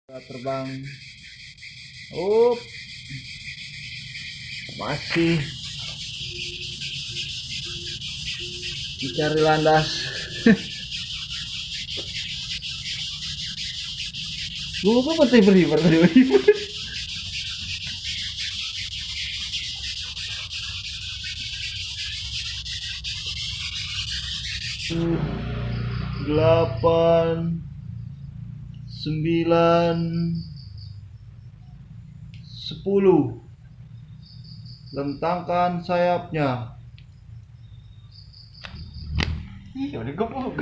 Terbang. Up. Masih dicari landas. Gue kok berarti beribar tadi. 8 9 10. Lentangkan sayapnya. Ih, udah gebuk.